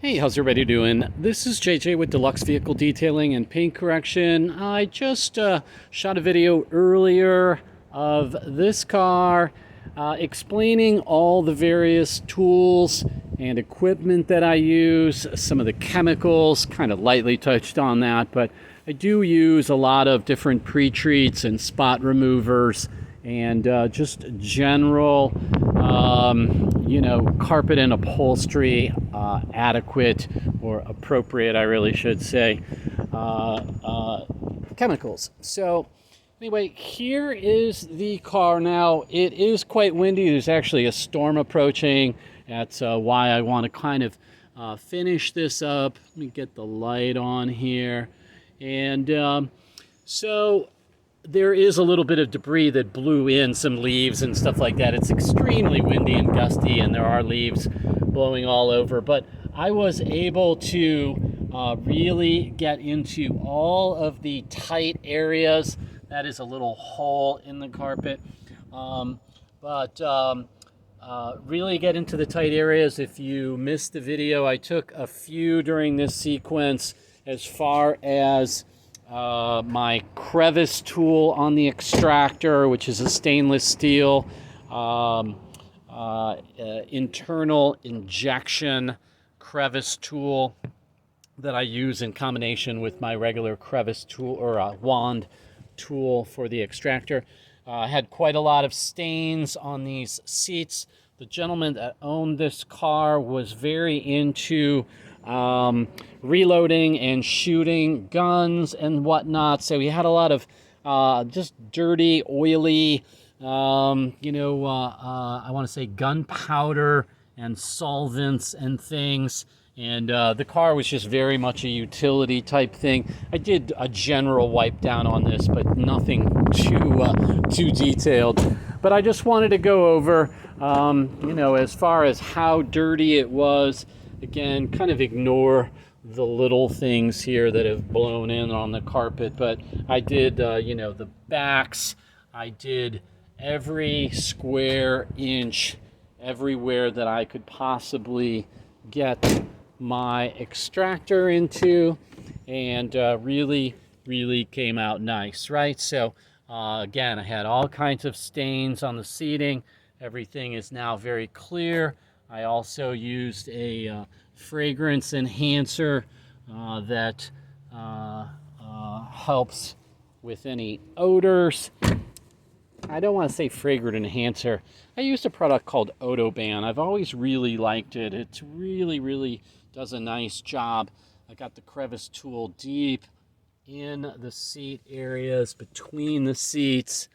Hey, how's everybody doing? This is JJ with Deluxe Vehicle Detailing and Paint Correction. I just shot a video earlier of this car explaining all the various tools and equipment that I use, some of the chemicals, kind of lightly touched on that, but I do use a lot of different pre-treats and spot removers and just general carpet and upholstery adequate or appropriate, I really should say, chemicals. So anyway, here is the car now. It is quite windy. There's actually a storm approaching. That's why I want to kind of finish this up. Let me get the light on here. And so there is a little bit of debris that blew in, some leaves and stuff like that. It's extremely windy and gusty, and there are leaves blowing all over. But I was able to really get into all of the tight areas. That is a little hole in the carpet. Really get into the tight areas. If you missed the video, I took a few during this sequence as far as my crevice tool on the extractor, which is a stainless steel internal injection crevice tool that I use in combination with my regular crevice tool or wand tool for the extractor. I had quite a lot of stains on these seats. The gentleman that owned this car was very into reloading and shooting guns and whatnot, so he had a lot of just dirty, oily, I want to say gunpowder and solvents and things. And the car was just very much a utility type thing. I did a general wipe down on this, but nothing too detailed. But I just wanted to go over, as far as how dirty it was. Again, kind of ignore the little things here that have blown in on the carpet. But I did, the backs. I did every square inch, everywhere that I could possibly get my extractor into, and really came out nice, right? So again, I had all kinds of stains on the seating. Everything is now very clear. I also used a fragrance enhancer that helps with any odors. I don't want to say fragrant enhancer. I used a product called Odoban. I've always really liked it. It really does a nice job. I got the crevice tool deep in the seat areas between the seats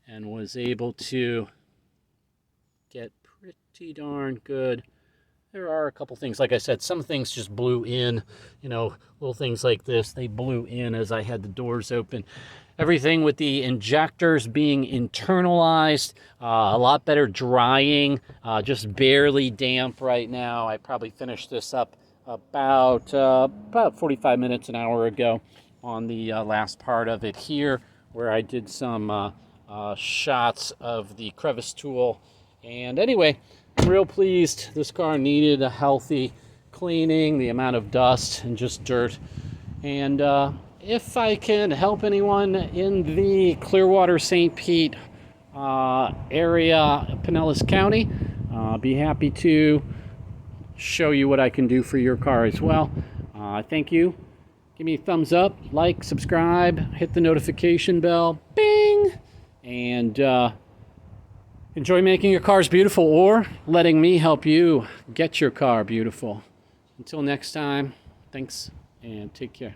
and was able to get pretty darn good. There are a couple things, like I said, some things just blew in, little things like this, they blew in as I had the doors open. Everything with the injectors being internalized, a lot better drying, just barely damp right now. I probably finished this up about 45 minutes, an hour ago on the last part of it here, where I did some shots of the crevice tool. And anyway, I'm real pleased. This car needed a healthy cleaning, the amount of dust and just dirt. And if I can help anyone in the Clearwater, St. Pete area, Pinellas County, I'll be happy to show you what I can do for your car as well. Thank you. Give me a thumbs up, like, subscribe, hit the notification bell, bing, and enjoy making your cars beautiful or letting me help you get your car beautiful. Until next time, thanks and take care.